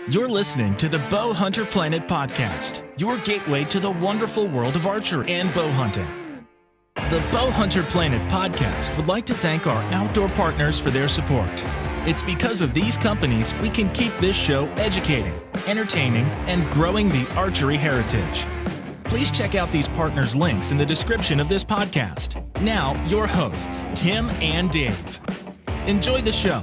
You're listening to the BowHunterPlanet podcast, your gateway to the wonderful world of archery and bow hunting. The BowHunterPlanet podcast would like to thank our outdoor partners for their support. It's because of these companies we can keep this show educating, entertaining, and growing the archery heritage. Please check out these partners' links in the description of this podcast. Now, your hosts, Tim and Dave. Enjoy the show.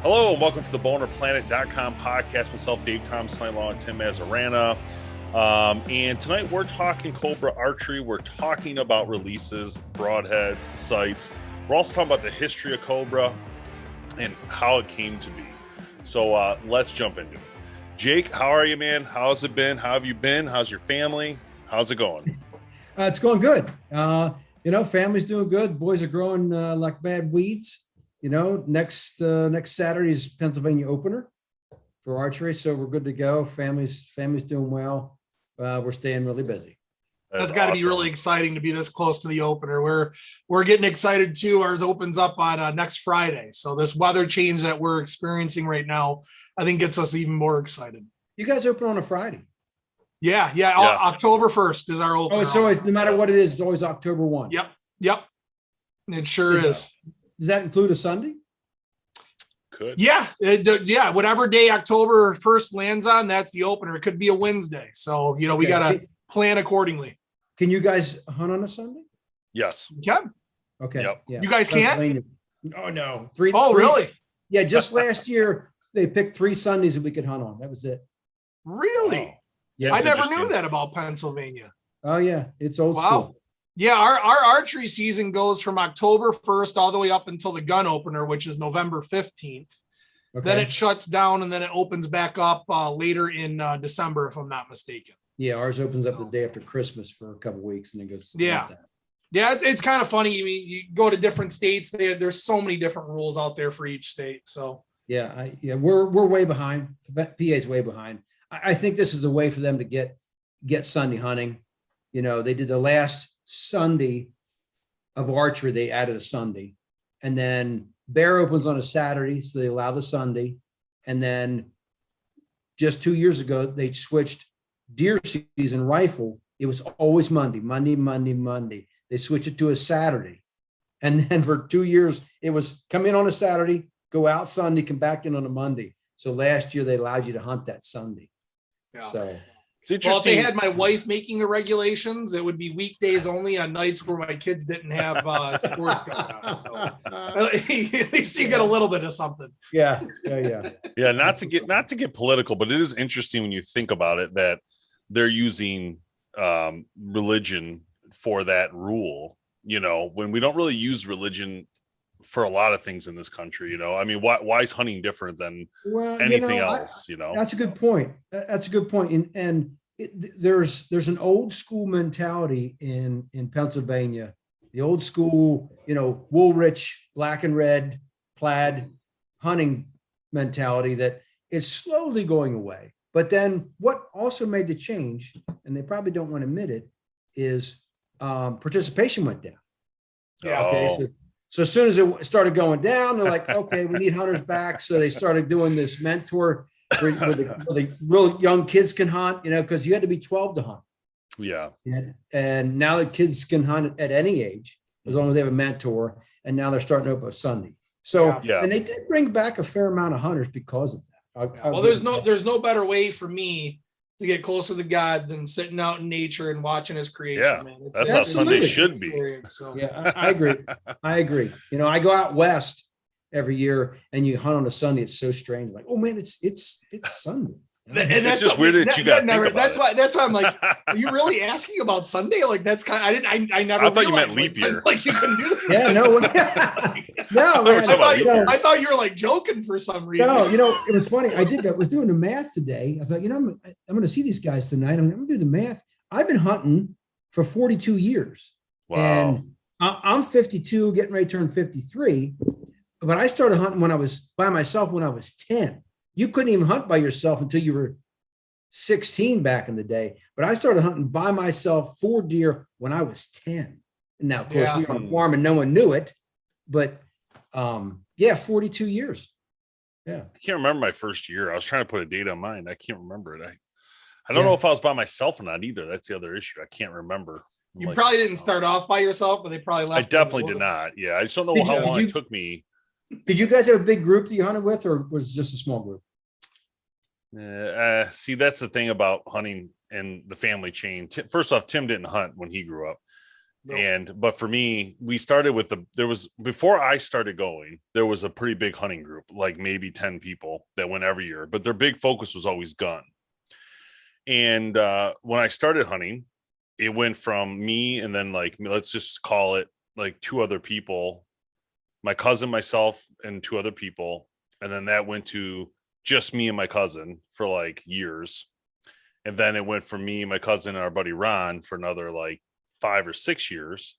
Hello and welcome to the BowHunterPlanet.com podcast. Myself, Dave Thompson, and Tim Mazzarana. And tonight we're talking Cobra Archery. We're talking about releases, broadheads, sights. We're also talking about the history of Cobra and how it came to be. So let's jump into it. Jake, how are you, man? How's it been? How have you been? How's your family? How's it going? It's going good. Family's doing good. Boys are growing like bad weeds. Next Saturday is Pennsylvania opener for archery, so we're good to go. Family's doing well. We're staying really busy. That's got to be really exciting to be this close to the opener. We're getting excited too. Ours opens up on next Friday, so this weather change that we're experiencing right now, I think, gets us even more excited. You guys open on a Friday? Yeah. October 1st is our opener. Oh, so no matter what it is, it's always October 1. Yep. It sure is. Does that include a Sunday? Could. Yeah. Whatever day October 1st lands on, that's the opener. It could be a Wednesday. So, we got to plan accordingly. Can you guys hunt on a Sunday? Yes. Yeah. Okay. Yep. Yeah. You guys can't? Oh, no. Really? Yeah. Just last year, they picked 3 Sundays that we could hunt on. That was it. Really? Oh. Yeah. I never knew that about Pennsylvania. Oh, yeah. It's old school. Yeah, our archery season goes from October 1st all the way up until the gun opener, which is November 15th. Okay. Then it shuts down and then it opens back up later in December, if I'm not mistaken. Yeah, ours opens up the day after Christmas for a couple of weeks and then goes. Yeah, it's kind of funny. I mean, you go to different states. There's so many different rules out there for each state. So we're way behind. PA's way behind. I think this is a way for them to get Sunday hunting. They did the last Sunday of archery, they added a Sunday, and then bear opens on a Saturday, so they allow the Sunday. And then just 2 years ago, they switched deer season rifle. It was always Monday. They switched it to a Saturday, and then for 2 years it was come in on a Saturday, go out Sunday, come back in on a Monday. So last year they allowed you to hunt that Sunday. Yeah. So it's interesting. Well, if they had my wife making the regulations, it would be weekdays only on nights where my kids didn't have sports going on. So at least you get a little bit of something. Yeah. Not to get political, but it is interesting when you think about it that they're using religion for that rule. When we don't really use religion for a lot of things in this country. I mean, why is hunting different than anything else? That's a good point. That's a good point. And there's an old school mentality in Pennsylvania, the old school, Woolrich, black and red plaid hunting mentality that is slowly going away. But then what also made the change, and they probably don't want to admit it, is participation went down. Yeah. Okay. So as soon as it started going down, they're like, okay, we need hunters back. So they started doing this mentor where the real young kids can hunt, because you had to be 12 to hunt. Yeah. And now the kids can hunt at any age, as long as they have a mentor. And now they're starting to open up Sunday. So, and they did bring back a fair amount of hunters because of that. Well, there's no better way for me to get closer to God than sitting out in nature and watching his creation. Yeah, man. That's how Sunday should be. So. Yeah, I agree. I go out west every year and you hunt on a Sunday. It's so strange. Like, oh man, it's Sunday. And that's just weird that you got. That's why I'm like, are you really asking about Sunday? Like, that's kind of, I never. I thought you meant leap year. Like you can do that. Yeah, no, man, I thought you were like joking for some reason. No, it was funny. I was doing the math today. I thought, I'm going to see these guys tonight. I'm going to do the math. I've been hunting for 42 years. Wow. And I'm 52, getting ready to turn 53, but I started hunting when I was by myself when I was 10. You couldn't even hunt by yourself until you were 16 back in the day. But I started hunting by myself for deer when I was 10. And now, of course, we were on a farm and no one knew it. But 42 years. Yeah. I can't remember my first year. I was trying to put a date on mine. I can't remember it. I don't know if I was by myself or not either. That's the other issue. I can't remember. You probably didn't start off by yourself, but they probably left. I definitely did not. Yeah. I just don't know how long it took me. Did you guys have a big group that you hunted with, or was it just a small group? See, that's the thing about hunting and the family chain. First off, Tim didn't hunt when he grew up. Nope. But for me, we started with before I started going, there was a pretty big hunting group, like maybe 10 people that went every year, but their big focus was always gun. And when I started hunting, it went from me and then like, let's just call it like 2 other people, my cousin, myself, and 2 other people. And then that went to just me and my cousin for like years. And then it went from me, my cousin, and our buddy Ron for another like 5 or 6 years.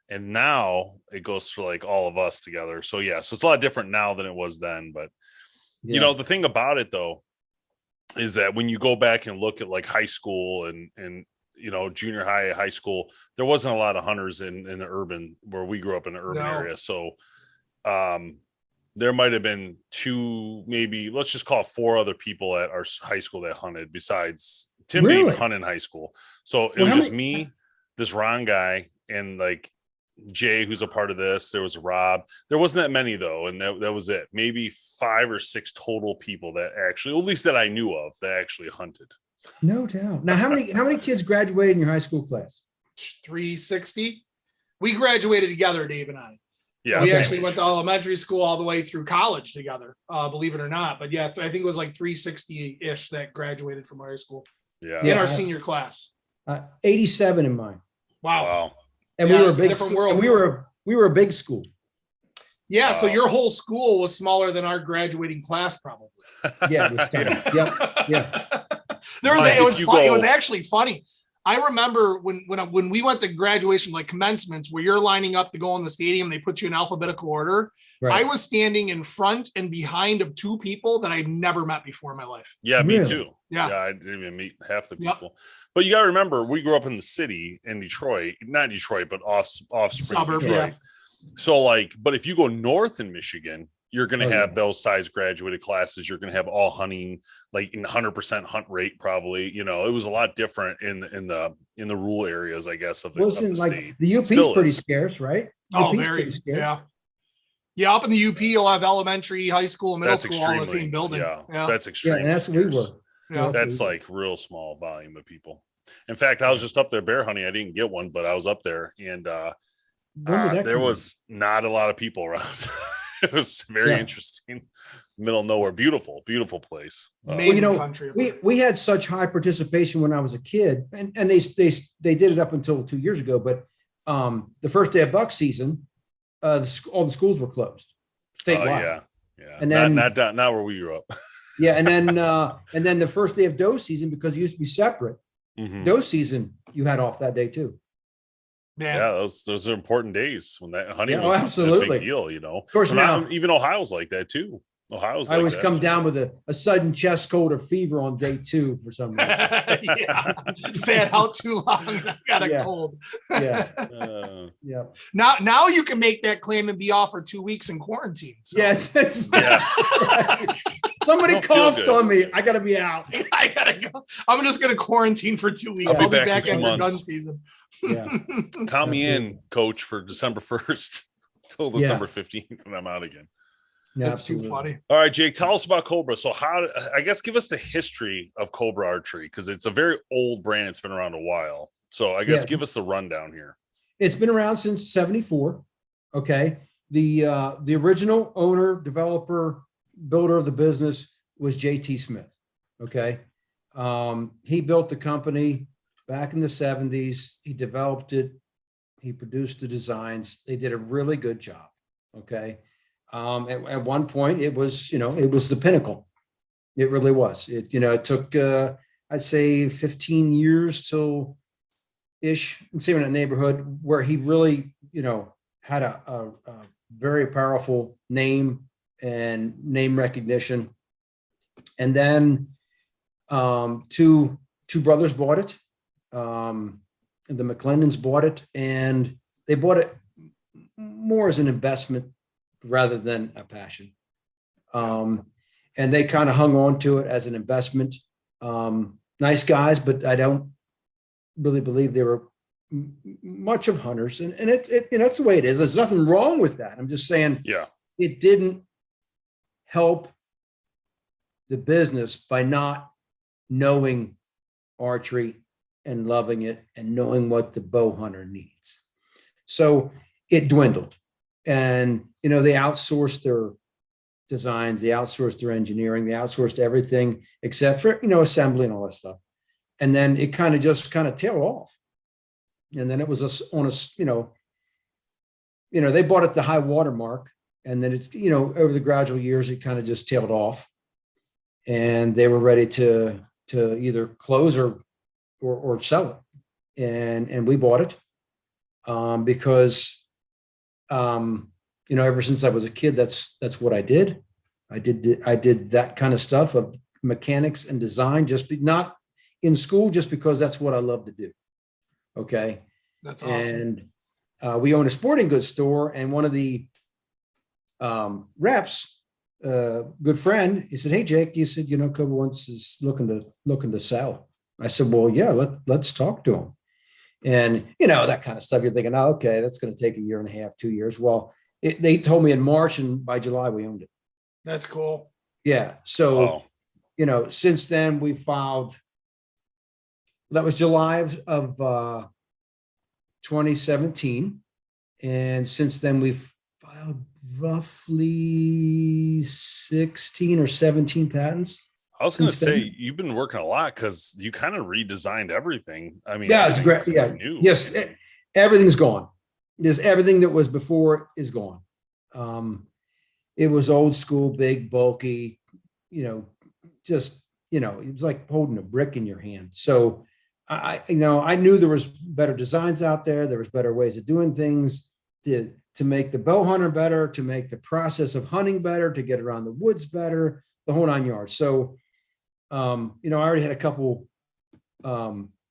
And now it goes for like all of us together. So yeah, so it's a lot different now than it was then. But you know, the thing about it though, is that when you go back and look at like high school and you know, junior high school, there wasn't a lot of hunters in the urban where we grew up in the urban area. So there might have been 2, maybe let's just call it 4 other people at our high school that hunted besides Tim didn't hunt in high school. So it was just me, this Ron guy, and like Jay, who's a part of this. There was Rob. There wasn't that many though, and that was it. Maybe 5 or 6 total people that actually, at least that I knew of, that actually hunted. No doubt. Now, how many kids graduated in your high school class? 360. We graduated together, Dave and I. Yeah, so we actually went to elementary school all the way through college together, believe it or not. But yeah, I think it was like 360-ish that graduated from high school. Yeah, in our senior class. 87 in mine. Wow. And we were a big school. And we were a big school. Yeah, so your whole school was smaller than our graduating class, probably. Yeah, it was tiny. Yeah. It was actually funny. I remember when we went to graduation, like commencements, where you're lining up to go in the stadium, they put you in alphabetical order. Right. I was standing in front and behind of 2 people that I'd never met before in my life. Yeah, me too. Yeah, I didn't even meet half the people. But you got to remember, we grew up in the city in Detroit, not Detroit, but offspring suburb, Detroit. Yeah. So like, but if you go north in Michigan, you're going to have those size graduated classes. You're going to have all hunting, like in 100% hunt rate, probably. You know, it was a lot different in the rural areas, I guess. Of the like state. The UP is pretty scarce, right? Very scarce. Yeah. Up in the UP, you'll have elementary, high school, middle school, all in the same building. Yeah, that's extreme. Yeah, and that's what we were. Yeah, that's like real small volume of people. In fact, I was just up there bear hunting. I didn't get one, but I was up there, and there was not a lot of people around. It was very interesting. Middle of nowhere, beautiful place. Amazing country. We had such high participation when I was a kid, and they did it up until 2 years ago. But the first day of buck season, all the schools were closed statewide. Yeah, and then not where we grew up. Yeah, and then the first day of doe season, because it used to be separate. Doe season, you had off that day too. Yeah, those are important days when that hunting was absolutely a big deal, you know. Of course, now even Ohio's like that too. I always come down with a sudden chest cold or fever on day 2 for some reason. Sat out too long. I got a cold. Yeah. Now you can make that claim and be off for 2 weeks in quarantine. So. Yes. Somebody coughed on me. I gotta be out. I gotta go. I'm just gonna quarantine for 2 weeks. I'll be back after gun season. Yeah. Count me in, coach, for December 1st till December 15th, and I'm out again. That's too funny. All right, Jake, tell us about Cobra. So give us the history of Cobra Archery, because it's a very old brand. It's been around a while. So I guess give us the rundown here. It's been around since 74. Okay. The original owner, developer, builder of the business was JT Smith. Okay. He built the company back in the 70s. He developed it. He produced the designs. They did a really good job. Okay. At one point it was the pinnacle. It really was. It took, I'd say 15 years till ish, and same in that neighborhood, where he really had a very powerful name and name recognition. And then two brothers bought it. The McClendons bought it, and they bought it more as an investment rather than a passion. And they kind of hung on to it as an investment. Nice guys, but I don't really believe they were much of hunters. And that's the way it is. There's nothing wrong with that. I'm just saying, it didn't help the business by not knowing archery and loving it and knowing what the bow hunter needs. So it dwindled, and they outsourced their designs, they outsourced their engineering, they outsourced everything except for assembly and all that stuff. And then it kind of tailed off. And then it was they bought it the high water mark, and then it over the gradual years it kind of just tailed off, and they were ready to either close or sell it, and we bought it because ever since I was a kid, that's what I did. I did that kind of stuff of mechanics and design, not in school, just because that's what I love to do. Okay. That's awesome. And we own a sporting goods store, and one of the reps, good friend, he said, "Hey, Jake," he said, Cobra Once is looking to sell. I said, "Well, yeah, let's talk to him." And that kind of stuff. You're thinking, "Oh, okay, that's going to take a year and a half, 2 years." Well, they told me in March, and by July we owned it. That's cool. Yeah. So, since then we filed. That was July of 2017, and since then we've filed roughly 16 or 17 patents. I was going to say, you've been working a lot because you kind of redesigned everything. I mean, yeah, it's great. Yeah, new. Yes, everything's gone. Everything that was before is gone. It was old school, big, bulky. It was like holding a brick in your hand. So I knew there was better designs out there. There was better ways of doing things to make the bow hunter better, to make the process of hunting better, to get around the woods better, the whole 9 yards. So, I already had a couple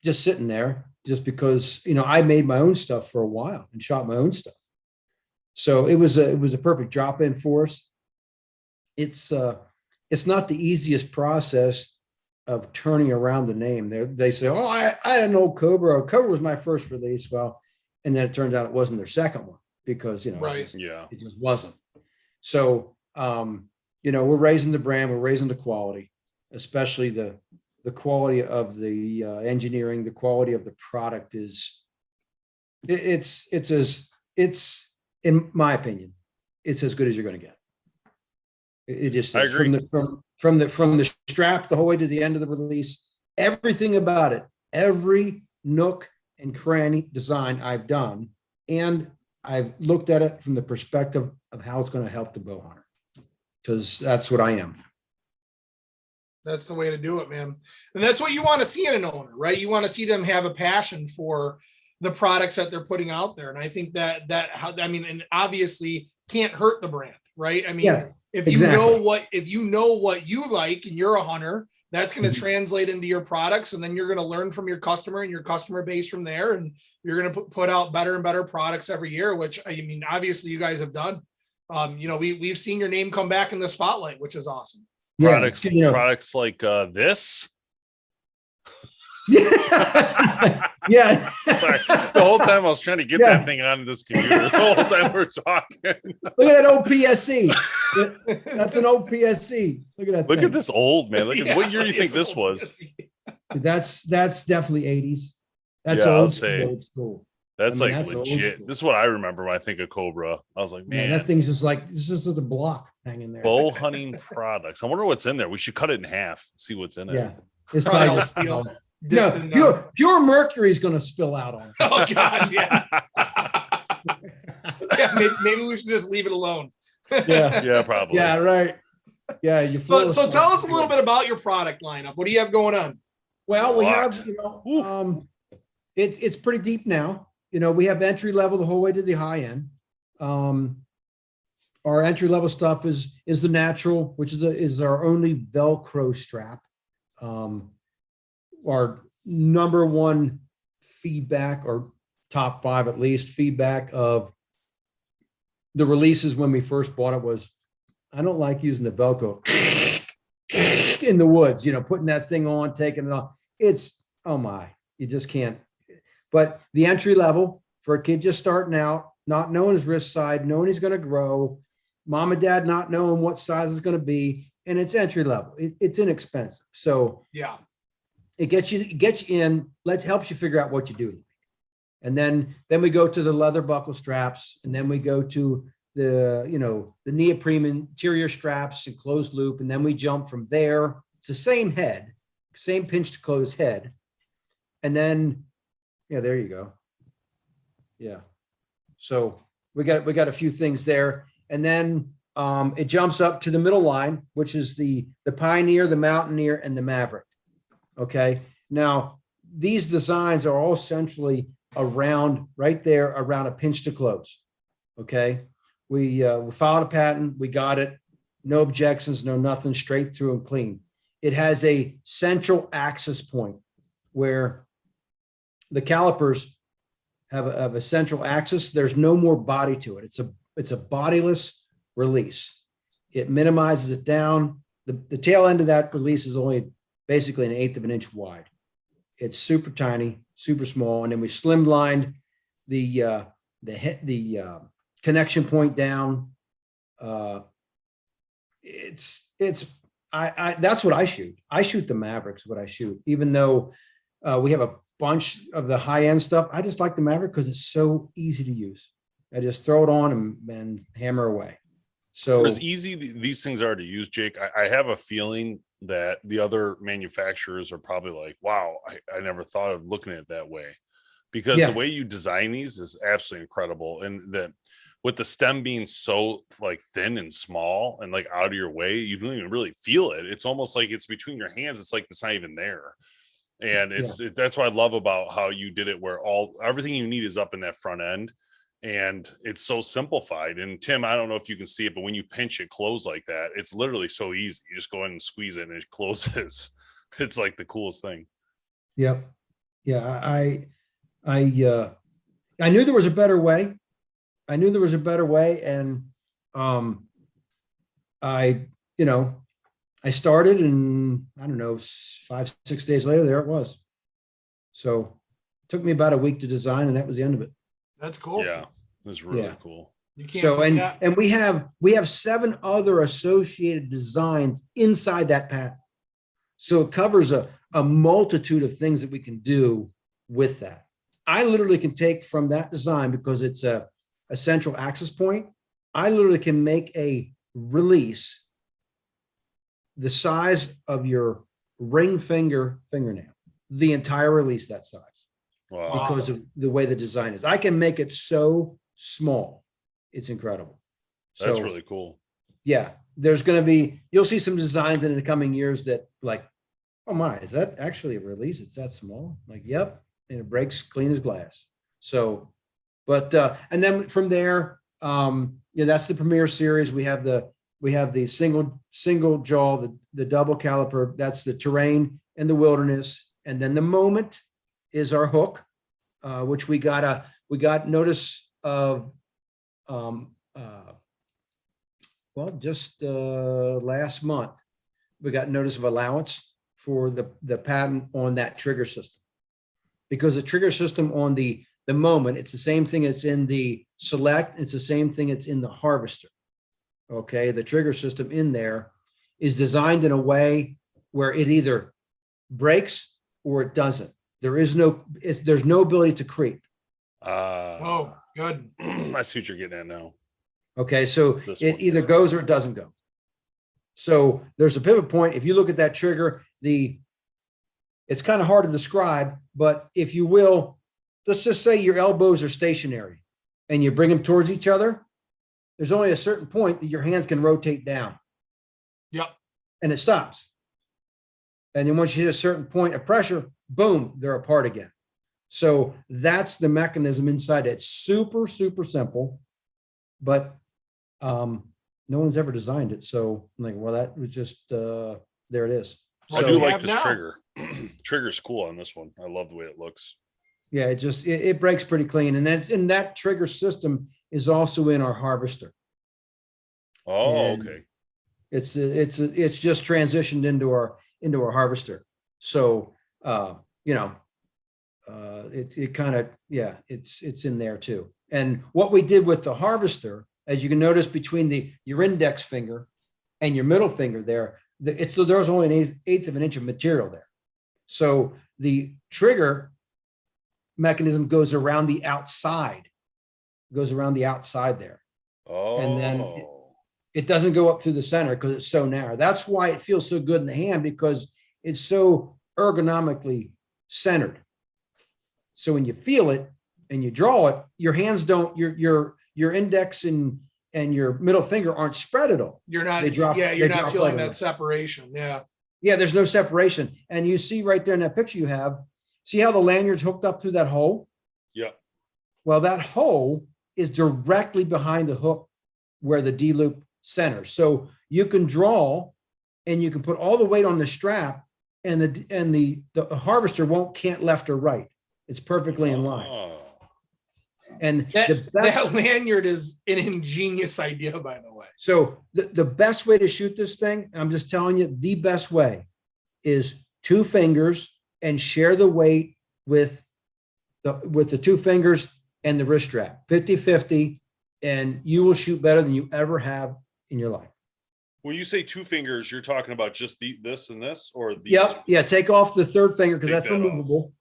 just sitting there just because, I made my own stuff for a while and shot my own stuff. So it was a perfect drop in for us. It's not the easiest process of turning around the name. They say, "Oh, I had an old Cobra. Cobra was my first release." Well, and then it turns out it wasn't their second one because, right. It just wasn't. So, we're raising the brand, we're raising the quality, especially the quality of the engineering, the quality of the product it's in my opinion, it's as good as you're going to get. It just is. From the strap the whole way to the end of the release, everything about it, every nook and cranny design I've done, and I've looked at it from the perspective of how it's going to help the bow hunter, because that's what I am. That's the way to do it, man. And that's what you want to see in an owner, right? You want to see them have a passion for the products that they're putting out there. And I think and obviously can't hurt the brand, right? I mean, yeah, if exactly. you know what you like and you're a hunter, that's going to translate into your products. And then you're going to learn from your customer and your customer base from there. And you're going to put out better and better products every year, which obviously you guys have done. We've seen your name come back in the spotlight, which is awesome. Products like this. Yeah. Sorry. The whole time I was trying to get that thing on this computer. The whole time we're talking. Look at that old PSC. That's an old PSC. Look at that. Look at this old man. Look at what year do you think this was? That's definitely 80s. That's old school. That's legit. This is what I remember when I think of Cobra. I was like, man, that thing's just like, this is just a block hanging there. Bow hunting products. I wonder what's in there. We should cut it in half, see what's in it. Yeah. It's probably just steel. No, pure mercury is going to spill out on it. Oh God, yeah. Maybe we should just leave it alone. Yeah, probably. Yeah, right. Yeah, so tell us a little bit about your product lineup. What do you have going on? Well, we have, it's pretty deep now. we have entry level the whole way to the high end. Our entry level stuff is the natural, which is our only Velcro strap. Our number one feedback, or top 5 at least, feedback of the releases when we first bought it was, I don't like using the Velcro in the woods, putting that thing on, taking it off. It's, oh my, you just can't. But the entry level for a kid just starting out, not knowing his wrist size, knowing he's going to grow, mom and dad not knowing what size it's going to be, and it's entry level. It's inexpensive. So Yeah. it gets you in, helps you figure out what you do. And then we go to the leather buckle straps, and then we go to the neoprene interior straps and closed loop. And then we jump from there. It's the same head, same pinch to close head. And then, there you go. Yeah. So we got a few things there. And then it jumps up to the middle line, which is the Pioneer, the Mountaineer, and the Maverick. Okay. Now, these designs are all essentially around a pinch to close. Okay. We filed a patent. We got it. No objections, no nothing, straight through and clean. It has a central access point where the calipers have a central axis. There's no more body to it. It's a bodiless release. It minimizes it down. The tail end of that release is only basically 1/8 of an inch wide. It's super tiny, super small. And then we slimlined the connection point down. That's what I shoot. I shoot the Mavericks, what I shoot, even though we have a bunch of the high end stuff. I just like the Maverick because it's so easy to use. I just throw it on and hammer away. So for as easy these things are to use, Jake, I have a feeling that the other manufacturers are probably like, wow, I never thought of looking at it that way, because the way you design these is absolutely incredible. And with the stem being so like thin and small and like out of your way, you don't even really feel it. It's almost like it's between your hands. It's like it's not even there. And that's what I love about how you did it, where everything you need is up in that front end, and it's so simplified. And Tim, I don't know if you can see it, but when you pinch it close like that, it's literally so easy. You just go in and squeeze it and it closes. It's like the coolest thing. Yep. Yeah. I knew there was a better way. And I started, and I don't know, 5-6 days later, there it was. So it took me about a week to design, and that was the end of it. That's cool. Yeah, that's really cool. So, and we have 7 other associated designs inside that patent. So it covers a multitude of things that we can do with that. I literally can take from that design, because it's a central access point. I literally can make a release the size of your ring fingernail, the entire release that size. Wow. Because of the way the design is. I can make it so small. It's incredible. That's really cool. Yeah. You'll see some designs in the coming years that like, oh my, is that actually a release? It's that small? Like, yep. And it breaks clean as glass. So, but, and then from there, that's the Premier series. We have the single jaw, the double caliper. That's the terrain and the wilderness. And then the Moment is our hook, which we got notice of, just last month, we got notice of allowance for the patent on that trigger system, because the trigger system on the Moment, it's the same thing that's in the Select. It's the same thing that's in the Harvester. Okay. The trigger system in there is designed in a way where it either breaks or it doesn't. There's no ability to creep. Oh, good. I see what you're getting at now. Okay. So it either goes or it doesn't go. So there's a pivot point. If you look at that trigger, it's kind of hard to describe, but if you will, let's just say your elbows are stationary and you bring them towards each other. There's only a certain point that your hands can rotate down. Yep. And it stops. And then once you hit a certain point of pressure, boom, they're apart again. So that's the mechanism inside. It's super, super simple, but no one's ever designed it. So I'm like, well, that was just, there it is. I So, do like this trigger. Trigger's cool on this one. I love the way it looks. yeah, it breaks pretty clean. And that trigger system is also in our harvester. Oh, And okay. it's just transitioned into our harvester. So, it kind of, yeah, it's in there too. And what we did with the harvester, as you can notice between your index finger and your middle finger there, there's only an eighth of an inch of material there. So the trigger mechanism goes around the outside there. Oh, And then it doesn't go up through the center because it's so narrow. That's why it feels so good in the hand, because it's so ergonomically centered. So when you feel it and you draw it, your hands don't, your index and your middle finger aren't spread at all. You're not, They you're drop not feeling right that away. separation. Yeah. Yeah, there's no separation. And you see right there in that picture you have, see how the lanyard's hooked up through that hole? yeah. Well, that hole is directly behind the hook where the D-loop centers. So you can draw and you can put all the weight on the strap, and the harvester can't left or right. It's perfectly in line. Oh. And That lanyard is an ingenious idea, by the way. so the best way to shoot this thing, I'm just telling you, the best way is 2 fingers and share the weight with the 2 fingers and the wrist strap, 50-50, and you will shoot better than you ever have in your life. When you say 2 fingers, you're talking about just this and this, or these Yep. two? Yeah. Take off the 3rd finger because Take that's that off. removable,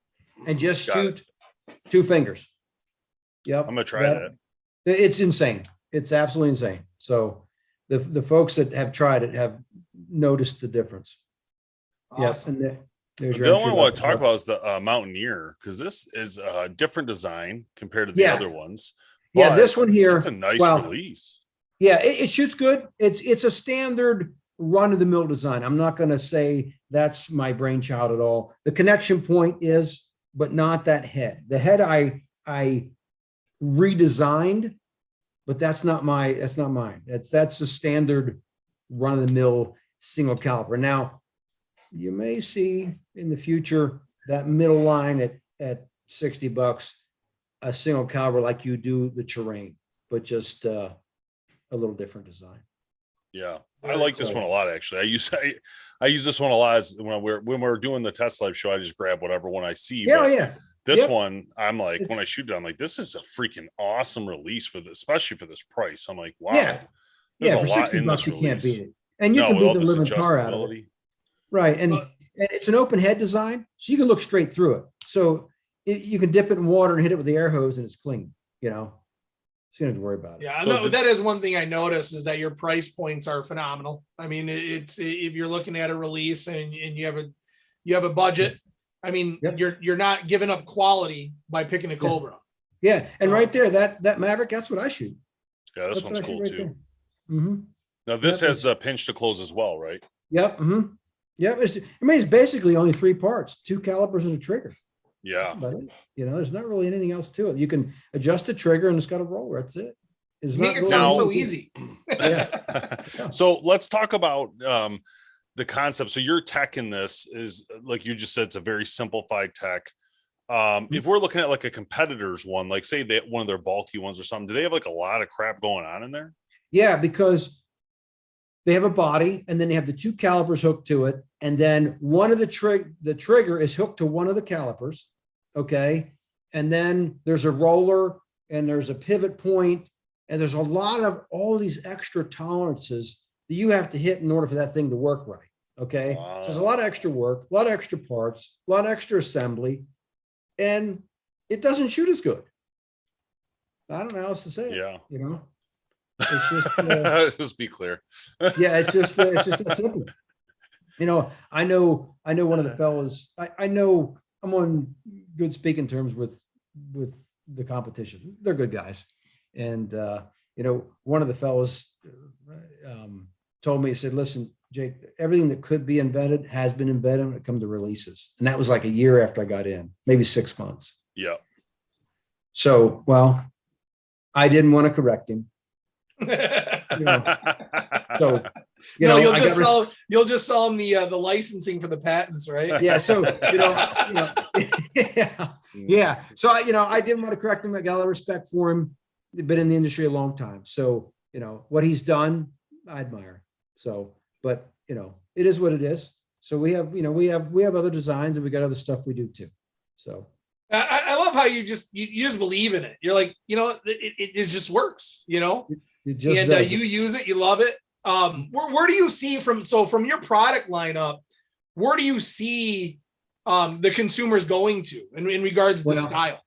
and just Got shoot 2 fingers. Yep. I'm gonna try that. It's insane. It's absolutely insane. So the folks that have tried it have noticed the difference. Awesome. Yes. And there's The your other one I entry want to talk level. about is the Mountaineer, because this is a different design compared to the Yeah. other ones. Yeah, But this one here. it's a nice well, release. Yeah, it shoots good. It's a standard run of the mill design. I'm not going to say that's my brainchild at all. The connection point is, but not that head. The head I redesigned, but that's not mine. That's a standard run of the mill single caliber. Now, you may see in the future that middle line at $60, a single caliber like you do the terrain, but just a little different design. Yeah, I like this one a lot. Actually, I use this one a lot when we're doing the test live show. I just grab whatever one I see. Yeah, but yeah. This Yep. one, I'm like, when I shoot it, I'm like, this is a freaking awesome release for this, especially for this price. I'm like, wow, Yeah. there's Yeah, a for lot in $60 this you can't release. beat it. And you No, can with beat all the this living tar out of it. adjustability. Right. And it's an open head design, so you can look straight through it. So you can dip it in water and hit it with the air hose and it's clean, So you don't have to worry about it. Yeah, So no, that is one thing I noticed, is that your price points are phenomenal. I mean, it's, if you're looking at a release and you have a budget, I mean, Yep. you're not giving up quality by picking a Cobra. Yeah. And right there, that Maverick, that's what I shoot. Yeah, this That's what one's I shoot cool right too. there. Mm-hmm. Now this Yep, has the pinch to close as well, right? Yep. Mm-hmm. Yep. It's basically only 3 parts, 2 calipers and a trigger. Yeah. That's about it. There's not really anything else to it. You can adjust the trigger and it's got a roller. That's it. It's You make it really sound so anything. easy. Yeah. So let's talk about the concept. So your tech in this is, like you just said, it's a very simplified tech. If we're looking at like a competitor's one, like say they one of their bulky ones or something, do they have like a lot of crap going on in there? Yeah, because they have a body and then they have the 2 calipers hooked to it. And then one of the trigger is hooked to one of the calipers. Okay. And then there's a roller and there's a pivot point, and there's a lot of all these extra tolerances that you have to hit in order for that thing to work right. Okay. Wow. So there's a lot of extra work, a lot of extra parts, a lot of extra assembly, and it doesn't shoot as good. I don't know how else to say it. Yeah. It's just, Just be clear. yeah, it's just that simple. I know one of the fellows, I know I'm on good speaking terms with the competition. They're good guys. And, one of the fellows told me, he said, listen, Jake, everything that could be invented has been invented when it comes to releases. And that was like a year after I got in, maybe 6 months. Yeah. So, well, I didn't want to correct him. So, you'll just sell them the licensing for the patents, right? Yeah. So, yeah. So, I didn't want to correct him. I got a lot of respect for him. He's been in the industry a long time. So, what he's done, I admire. So, but, it is what it is. So we have other designs, and we got other stuff we do too. So I love how you just believe in it. You're like, it just works, It just and you use it, you love it. Where do you see from your product lineup, where do you see the consumers going to in regards to style?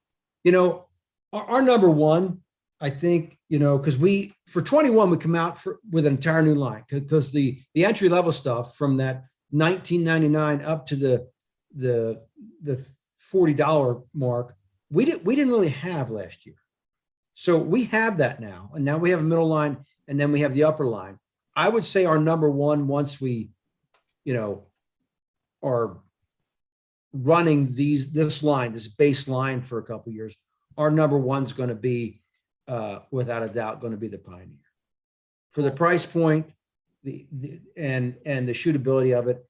Our number one, I think, because for 21 we come out with an entire new line, because the entry level stuff from that $19.99 up to the $40 mark, we didn't really have last year. So we have that now, and now we have a middle line, and then we have the upper line. I would say our number one, once we, are running this base line for a couple of years, our number one's going to be, without a doubt, going to be the Pioneer. For the price point, and the shootability of it,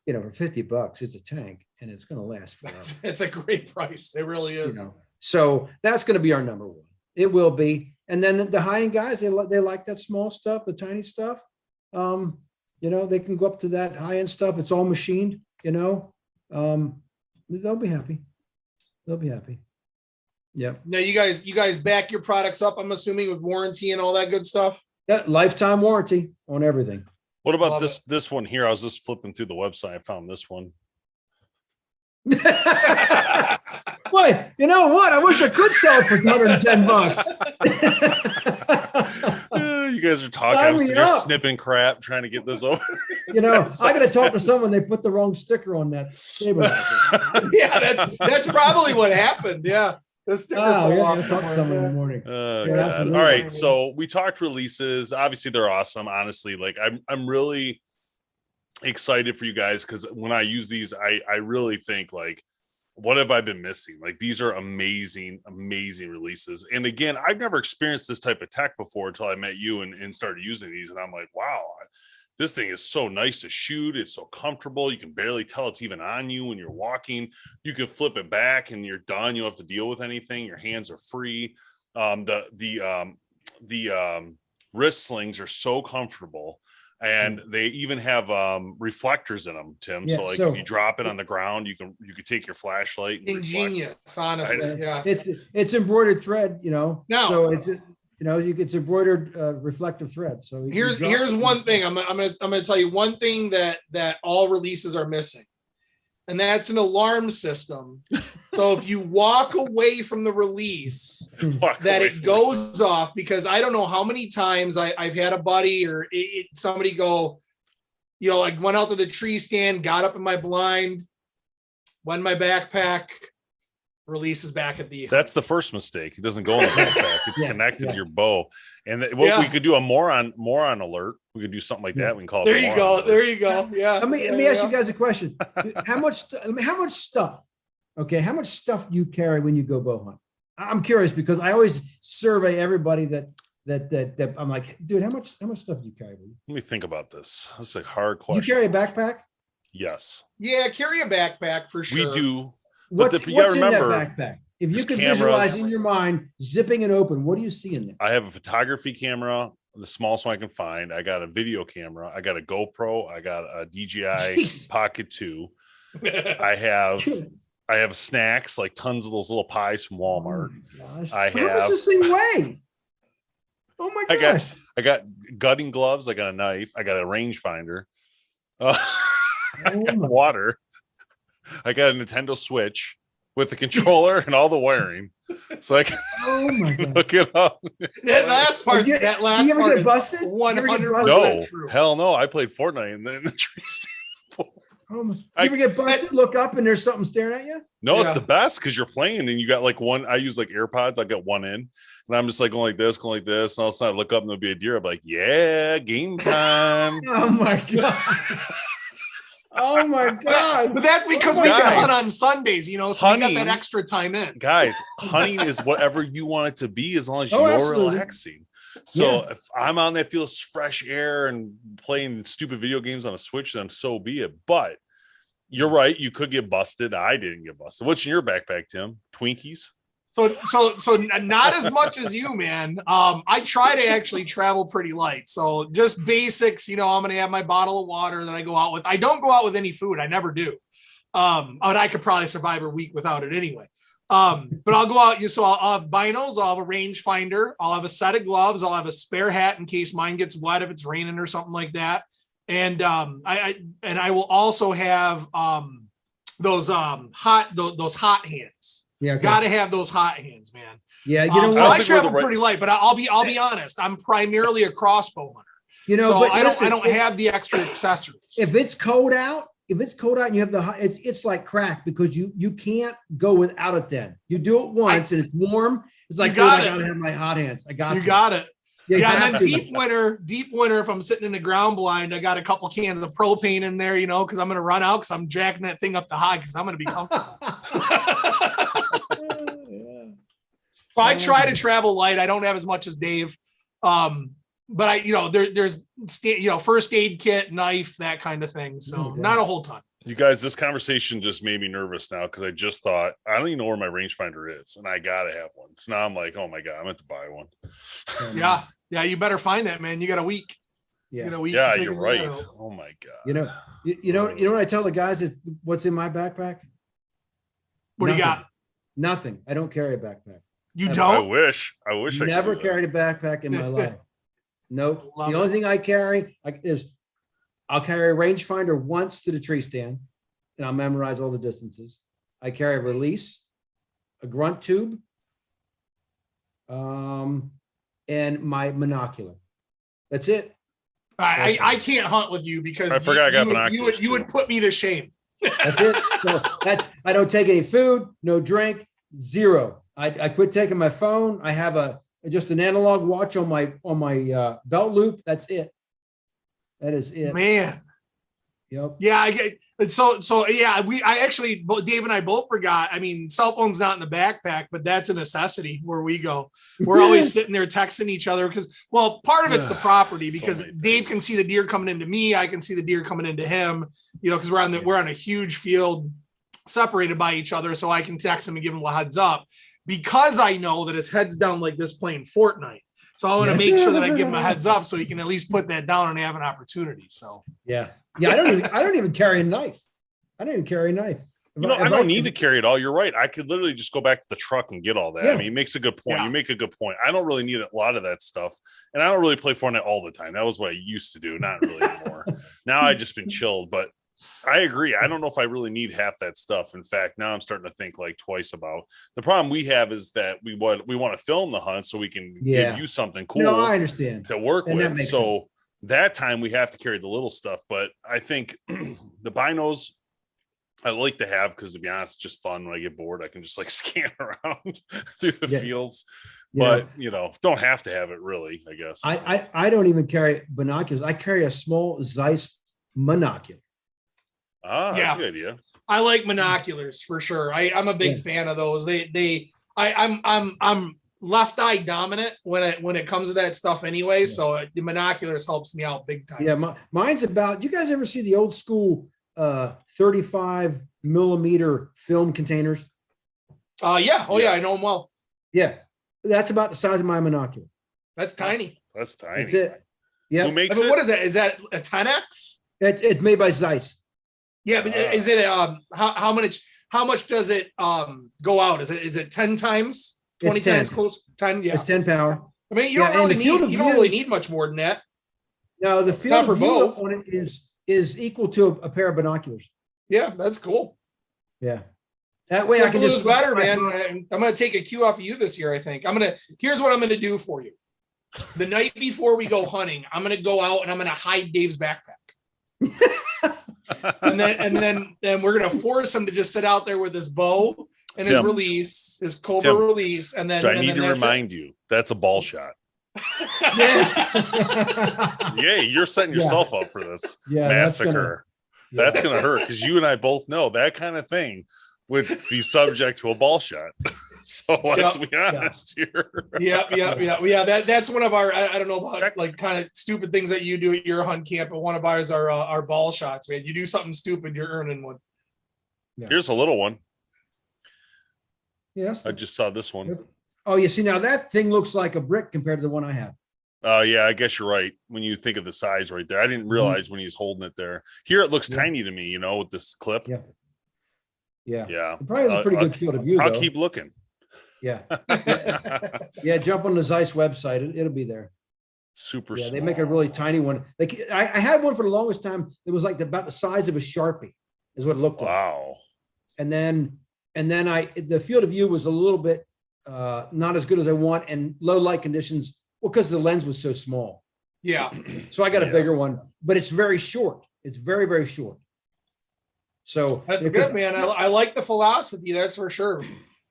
for $50, it's a tank, and it's going to last forever. It's a great price. It really is. So that's going to be our number one. It will be. And then the high-end guys, they like that small stuff, the tiny stuff. They can go up to that high-end stuff. It's all machined, they'll be happy. They'll be happy. Yep. Now you guys back your products up, I'm assuming, with warranty and all that good stuff. Yeah, lifetime warranty on everything. What about this one here? I was just flipping through the website. I found this one. Boy, you know what? I wish I could sell it for $110. You guys are talking. You're snipping crap, trying to get this over. I got to talk to someone. They put the wrong sticker on that stabilizer. Yeah, that's probably what happened. Yeah. The sticker talk to someone in the morning. All right. So we talked releases. Obviously, they're awesome. Honestly, I'm really excited for you guys, because when I use these, I really think, what have I been missing? These are amazing releases. And again, I've never experienced this type of tech before until I met you and started using these. And I'm like, wow, this thing is so nice to shoot. It's so comfortable. You can barely tell it's even on you when you're walking. You can flip it back and you're done. You don't have to deal with anything. Your hands are free. The wrist slings are so comfortable. And they even have reflectors in them, Tim. Yeah, so if you drop it on the ground, you could take your flashlight. And ingenious, honestly. Yeah, it's embroidered thread, So it's it's embroidered reflective thread. So here's one thing. I'm gonna tell you one thing that all releases are missing, and that's an alarm system. So if you walk away from the release, it goes off, because I don't know how many times I've had a buddy or somebody go, went out to the tree stand, got up in my blind, went in my backpack, releases back at the. That's the first mistake. It doesn't go in the backpack. It's connected to your bow. And we could do a moron alert. We could do something like that. We can call it. There you go. Alert. There you go. Yeah. Let me ask you guys a question. How much stuff? Okay, how much stuff do you carry when you go bow hunt? I'm curious, because I always survey everybody that I'm like, dude, how much stuff do you carry? Let me think about this. That's a hard question. Do you carry a backpack? Yes. Yeah, carry a backpack for sure. We do. What's in that backpack? If you could visualize in your mind zipping it open, what do you see in there? I have a photography camera, the smallest one I can find. I got a video camera. I got a GoPro. I got a DJI Pocket 2. I have snacks, like tons of those little pies from Walmart. Oh my gosh. How much does this thing weigh? Oh my gosh. I got gutting gloves. I got a knife. I got a rangefinder. Water. I got a Nintendo Switch with the controller and all the wiring. So I can look it up. That last part. You ever get busted? 100%. No, true. Hell no. I played Fortnite in the tree stand. You ever get busted? Look up and there's something staring at you? No, it's the best, because you're playing and you got one. I use AirPods. I got one in, and I'm just going like this, and all of a sudden I look up and there'll be a deer. I'm like, yeah, game time. Oh my god. Oh my God. But that's because we can hunt on Sundays, you know, so we got that extra time in. Guys, hunting is whatever you want it to be as long as you're absolutely. relaxing. So if I'm on that feels fresh air and playing stupid video games on a Switch, then so be it. But you're right, you could get busted. I didn't get busted. What's in your backpack, Tim? Twinkies? So not as much as you, man. I try to actually travel pretty light. So just basics, you know, I'm going to have my bottle of water that I go out with. I don't go out with any food. I never do. And I could probably survive a week without it anyway. But I'll go out. So I'll have binos. I'll have a rangefinder. I'll have a set of gloves. I'll have a spare hat in case mine gets wet if it's raining or something like that. And I will also have those hot hands. Yeah, okay. Got to have those hot hands, man. Yeah, you know what? So I travel pretty light, but I'll be honest. I'm primarily a crossbow hunter. You know, so but I don't have the extra accessories. If it's cold out and you have the hot, it's like crack because you can't go without it. Then you do it once and it's warm. It's like, I gotta have my hot hands. I got it. Yeah, and then deep winter, if I'm sitting in the ground blind, I got a couple cans of propane in there, you know, because I'm going to run out because I'm jacking that thing up the high because I'm going to be comfortable. So I try to travel light. I don't have as much as Dave. But I, you know, there's, you know, first aid kit, knife, that kind of thing. So not a whole ton. You guys, this conversation just made me nervous now because I just thought I don't even know where my rangefinder is, and I gotta have one. So now I'm like, oh my God, I'm going to buy one. Yeah, you better find that, man. You got a week. Yeah, you're right. Oh my God. You know what I tell the guys is what's in my backpack? What do you got? Nothing. I don't carry a backpack. You Never. don't? I wish I never carried a backpack in my life. Nope. The only thing I carry is I'll carry a rangefinder once to the tree stand, and I'll memorize all the distances. I carry a release, a grunt tube, and my monocular. That's it. I can't hunt with you because I forgot I got binoculars. You would put me to shame. That's it. So I don't take any food, no drink, zero. I quit taking my phone. I have just an analog watch on my belt loop. That's it. That is it, man. Yep. Yeah, I get so yeah. Dave and I both forgot. I mean, cell phone's not in the backpack, but that's a necessity where we go. We're always sitting there texting each other because, well, part of it's the property because Dave can see the deer coming into me. I can see the deer coming into him. You know, because we're on a huge field, separated by each other, so I can text him and give him a heads up because I know that his head's down like this playing Fortnite. So I want to make sure that I give him a heads up so he can at least put that down and have an opportunity. So yeah. I don't even carry a knife. I don't even carry a knife. I don't need to carry it all. You're right. I could literally just go back to the truck and get all that. I mean, it makes a good point. You make a good point. I don't really need a lot of that stuff. And I don't really play Fortnite all the time. That was what I used to do. Not really anymore. Now I've just been chilled, but I agree. I don't know if I really need half that stuff. In fact, now I'm starting to think like twice about the problem we have is that we want to film the hunt so we can give you something cool. No, I understand to work and with. That makes sense. That time we have to carry the little stuff, but I think the binos I like to have because to be honest, it's just fun. When I get bored, I can just like scan around through the fields. But don't have to have it really, I guess. I don't even carry binoculars. I carry a small Zeiss monocular. That's a good idea. I like monoculars for sure. I'm a big fan of those. I'm left eye dominant when it comes to that stuff anyway. So the binoculars helps me out big time. Yeah, mine's about. You guys ever see the old school 35 millimeter film containers? Yeah. Oh yeah, I know them well. Yeah, that's about the size of my monocular. That's tiny. That's tiny. That's it. Yeah. Who makes it? What is that? Is that a 10X? It's made by Zeiss. Yeah, but is it how much does it go out? Is it 10 times? 20 times close? 10, yeah. It's 10 power. I mean, you don't really need much more than that. No, the field of view on it is equal to a pair of binoculars. Yeah, that's cool. Yeah. That way I can just better, man. I'm gonna take a cue off of you this year, I think. Here's what I'm gonna do for you. The night before we go hunting, I'm gonna go out and I'm gonna hide Dave's backpack. and then we're gonna force him to just sit out there with his bow and his release, his Cobra release, and then I need to remind you that's a ball shot. Yeah, you're setting yourself up for this massacre. That's going to hurt because you and I both know that kind of thing would be subject to a ball shot. So let's be honest here. Yeah. That's one of our, I don't know about like kind of stupid things that you do at your hunt camp, but one of ours are our ball shots, man. You do something stupid, you're earning one. Yeah. Here's a little one. Yes. I just saw this one. Oh, you see, now that thing looks like a brick compared to the one I have. Yeah, I guess you're right. When you think of the size right there, I didn't realize when he's holding it there. Here, it looks tiny to me, with this clip. Yeah. It probably has a pretty good field of view. I'll keep looking. Yeah. Jump on the Zeiss website. It'll be there. Super small. They make a really tiny one. Like I had one for the longest time. It was like about the size of a Sharpie is what it looked like. Wow. And then the field of view was a little bit not as good as I want, and low light conditions. Well, because the lens was so small. Yeah. So I got a bigger one, but it's very short. It's very, very short. So that's good, man. I like the philosophy. That's for sure.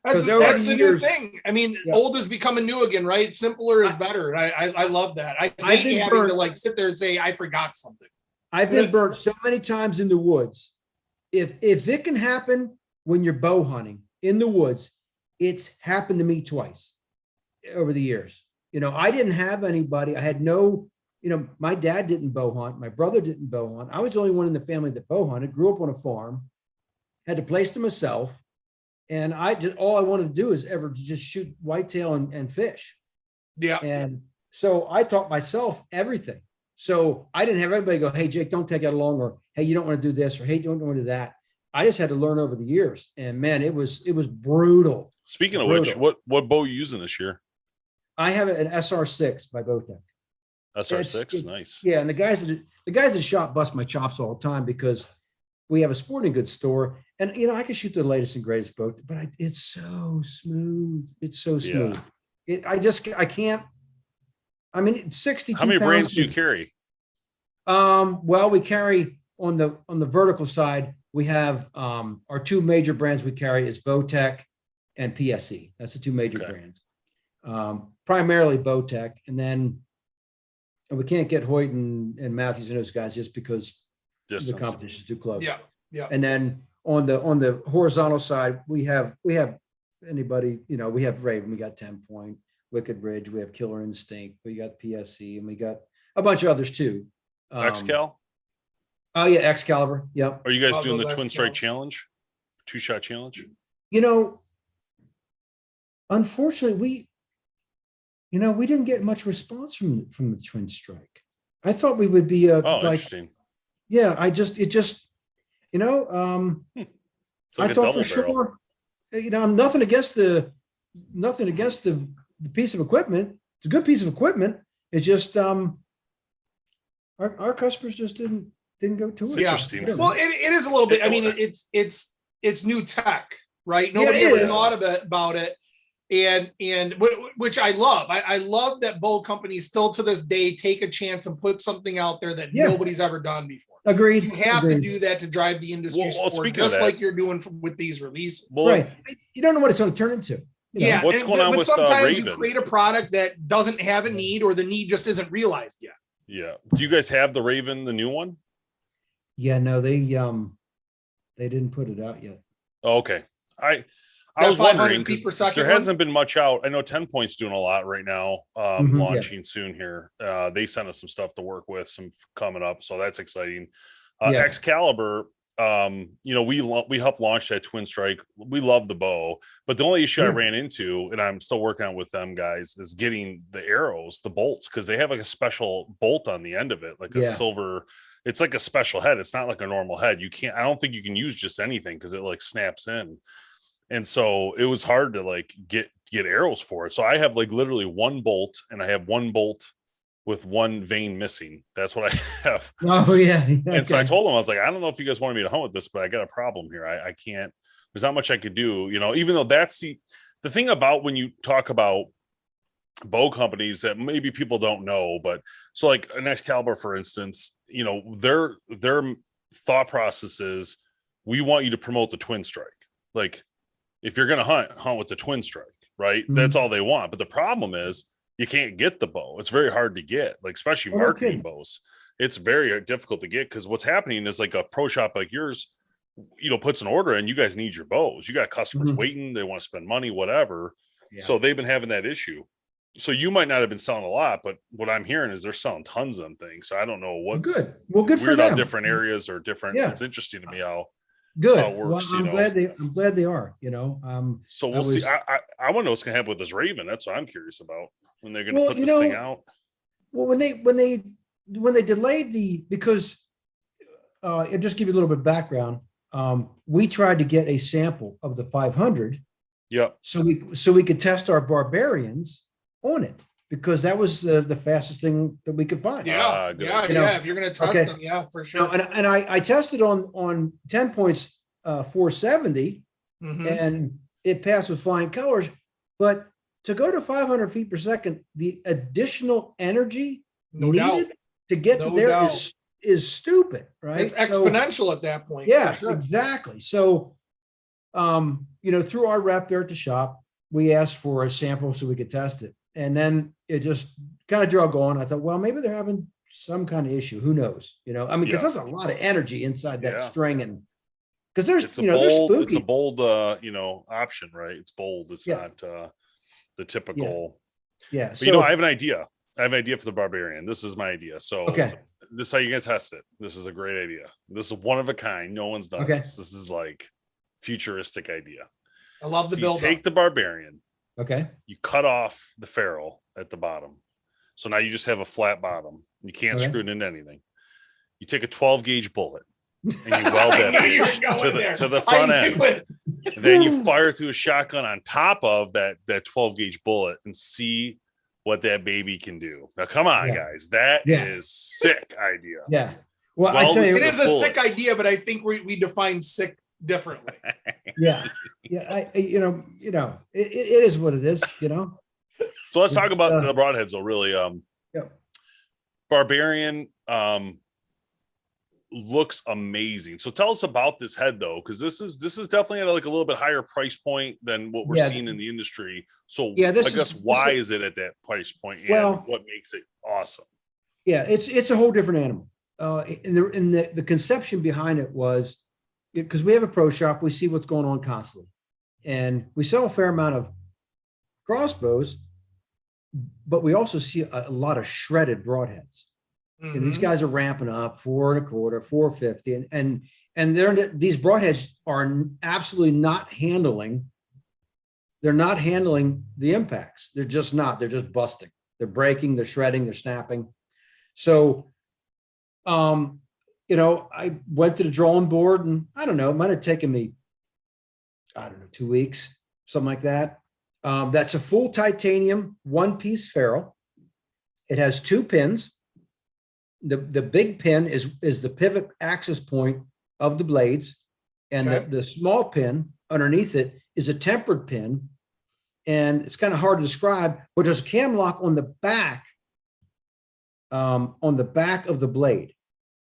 That's the new thing. I mean, old is becoming new again, right? Simpler is better. I love that. I hate having to like sit there and say, I forgot something. I've been burnt so many times in the woods. If it can happen when you're bow hunting in the woods, it's happened to me twice over the years. I didn't have anybody. I had no, my dad didn't bow hunt. My brother didn't bow hunt. I was the only one in the family that bow hunted, grew up on a farm, had a place to myself. And all I wanted to do is ever just shoot whitetail and fish. Yeah. And so I taught myself everything. So I didn't have everybody go, hey, Jake, don't take that along, or hey, you don't want to do this, or hey, don't want to do that. I just had to learn over the years. And man, it was brutal. Speaking of which, what bow are you using this year? I have an SR6 by Bowtech. SR6, nice. Yeah, and the guys that shop bust my chops all the time because we have a sporting goods store, and I can shoot the latest and greatest boat, but it's so smooth. It's so smooth. Yeah. I can't. I mean, 62. How many brands do you carry? Well, we carry on the vertical side. We have our two major brands we carry is Bowtech and PSE. That's the two major brands. Primarily Bowtech, and then we can't get Hoyt and Matthews and those guys just because the competition is too close. Yeah. And then on the horizontal side, we have anybody, we have Raven, we got 10 Point, Wicked Ridge, we have Killer Instinct, we got PSC, and we got a bunch of others too. Excal? Oh yeah, Excalibur. Yep. Are you guys doing the Twin Strike Challenge? 2-shot challenge? Unfortunately, we didn't get much response from the Twin Strike. I thought we would be interesting. Yeah, I thought for sure, I'm nothing against the piece of equipment. It's a good piece of equipment. It's just our customers just didn't go to it. Interesting. Well, it is a little bit. I mean, it's new tech, right? Nobody ever thought about it. And which I love. I love that bow companies still to this day take a chance and put something out there that nobody's ever done before. Agreed. You have to do that to drive the industry forward, just like you're doing with these releases. Right. You don't know what it's going to turn into. Yeah. What's going on with sometimes Raven? you create a product that doesn't have a need, or the need just isn't realized yet. Yeah. Do you guys have the Raven, the new one? Yeah, no, they didn't put it out yet. Oh, okay. I was wondering, there hasn't been much out. I know 10 Point's doing a lot right now, launching soon here. They sent us some stuff to work with, some coming up, so that's exciting. Excalibur, we helped launch that Twin Strike. We love the bow, but the only issue I ran into, and I'm still working on with them guys, is getting the arrows, the bolts, because they have like a special bolt on the end of it, like a silver. It's like a special head. It's not like a normal head. I don't think you can use just anything because it like snaps in. And so it was hard to like get arrows for it. So I have like literally one bolt, and I have one bolt with one vein missing. That's what I have. Oh yeah. Okay. And so I told him, I was like, I don't know if you guys wanted me to hunt with this, but I got a problem here. I can't, there's not much I could do, even though that's the thing about when you talk about bow companies that maybe people don't know, but so like an Excalibur, for instance, their thought process is, we want you to promote the Twin Strike. Like, if you're going to hunt with the Twin Strike, right? Mm-hmm. That's all they want. But the problem is you can't get the bow. It's very hard to get, like, especially marketing bows. it's very difficult to get, because what's happening is like a pro shop like yours, puts an order in, you guys need your bows. You got customers waiting, they want to spend money, whatever. Yeah. So they've been having that issue. So you might not have been selling a lot, but what I'm hearing is they're selling tons of them things. So I don't know what's good. Well, good for weird them. about different areas or different. Yeah. It's interesting to me how good. how it works. Well, I'm glad they are. So we'll see. I want to know what's gonna happen with this Raven. That's what I'm curious about, when they're gonna put this thing out. Well, when they delayed because I'll just give you a little bit of background. We tried to get a sample of the 500. Yep. So we could test our barbarians on it, because that was the fastest thing that we could find. Yeah. If you're going to test them, yeah, for sure. And I tested on 10 points, 470, and it passed with flying colors. But to go to 500 feet per second, the additional energy needed to get to there is stupid, right? It's exponential at that point. Yes, exactly. So, through our rep there at the shop, we asked for a sample so we could test it. And then it just kind of drug on. I thought, well, maybe they're having some kind of issue. Who knows? Because there's a lot of energy inside that string, and because there's, they're spooky. It's a bold, option, right? It's bold. It's not the typical. Yeah. But, So I have an idea. I have an idea for the barbarian. This is my idea. So, this is how you're gonna test it. This is a great idea. This is one of a kind. No one's done this. This is like futuristic idea. I love the build. You take the barbarian. Okay. You cut off the ferrule at the bottom. So now you just have a flat bottom. You can't screw it into anything. You take a 12 gauge bullet and you weld that to the front end. Then you fire through a shotgun on top of that 12 gauge bullet and see what that baby can do. Now, come on, guys. That is sick idea. Yeah. Well, I tell you, it is a sick idea, but I think we define sick differently. Yeah. It is what it is, So let's talk about the broadheads, though, really. Barbarian looks amazing. So tell us about this head, though, because this is definitely at like a little bit higher price point than what we're seeing in the industry. So why is it at that price point, and what makes it awesome? Yeah, it's a whole different animal. And the conception behind it was, because we have a pro shop, we see what's going on constantly, and we sell a fair amount of crossbows, but we also see a lot of shredded broadheads. And these guys are ramping up 4 1/4, 450, and these broadheads are absolutely not handling. They're not handling the impacts. They're just not. They're just busting. They're breaking. They're shredding. They're snapping. So, I went to the drawing board, and I don't know. It might have taken me, 2 weeks, something like that. That's a full titanium 1-piece ferrule. It has 2 pins. The big pin is the pivot access point of the blades, and the small pin underneath it is a tempered pin, and it's kind of hard to describe, but there's a cam lock on the back of the blade.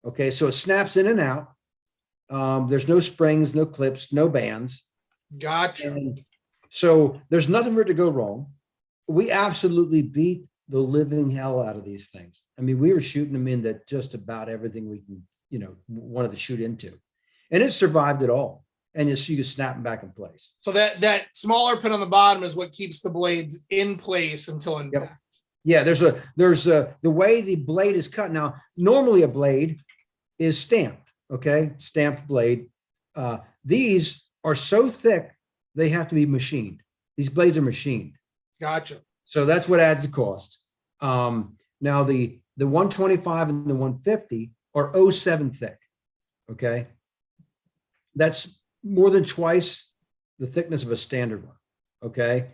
Okay, so it snaps in and out. There's no springs, no clips, no bands. Gotcha. And so there's nothing for it to go wrong. We absolutely beat the living hell out of these things. I mean, we were shooting them into just about everything we can, wanted to shoot into, and it survived it all. And you can snap them back in place. So that smaller pin on the bottom is what keeps the blades in place until impact. Yeah, there's the way the blade is cut. Now, normally a blade is stamped, stamped blade. These are so thick, they have to be machined. These blades are machined. Gotcha. So that's what adds the cost. Now the 125 and the 150 are 0.7 thick. Okay. That's more than twice the thickness of a standard one. Okay.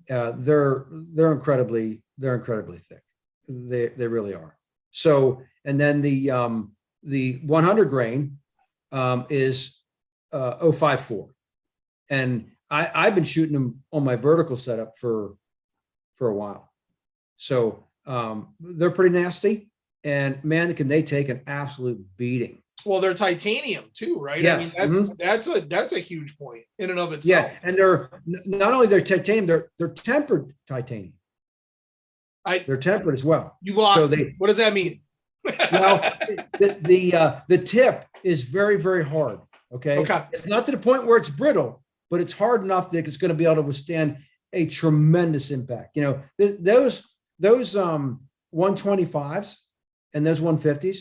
They're incredibly thick. They really are. So, and then the 100 grain is 0.54. And I've been shooting them on my vertical setup for a while. So they're pretty nasty, and man, can they take an absolute beating. Well, they're titanium too, right? Yes. I mean, that's a huge point in and of itself. Yeah, and they're not only titanium, they're tempered titanium. They're tempered as well. You lost. So what does that mean? Well, the tip is very, very hard. Okay. It's not to the point where it's brittle, but it's hard enough that it's going to be able to withstand a tremendous impact. You know, those 125s and those 150s,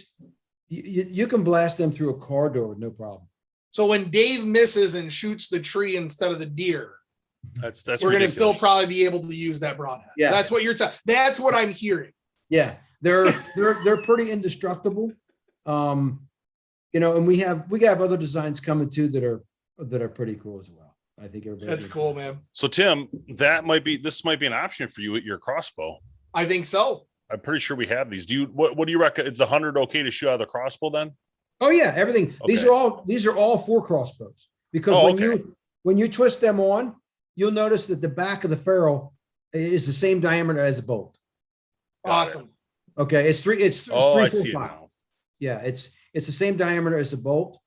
you can blast them through a car door with no problem. So when Dave misses and shoots the tree instead of the deer, that's we're going to still probably be able to use that broadhead. Yeah, that's what you're saying. That's what I'm hearing. Yeah, they're pretty indestructible. You know, and we have other designs coming too that are pretty cool as well. I think that's cool, man. So Tim, this might be an option for you at your crossbow. I think so. I'm pretty sure we have these. What do you reckon? Is 100 okay to shoot out of the crossbow then? Oh yeah, everything. Okay. These are all 4 crossbows because when you twist them on, you'll notice that the back of the ferrule is the same diameter as a bolt. Awesome. Okay, it's 3 I see it now. Yeah, it's the same diameter as the bolt,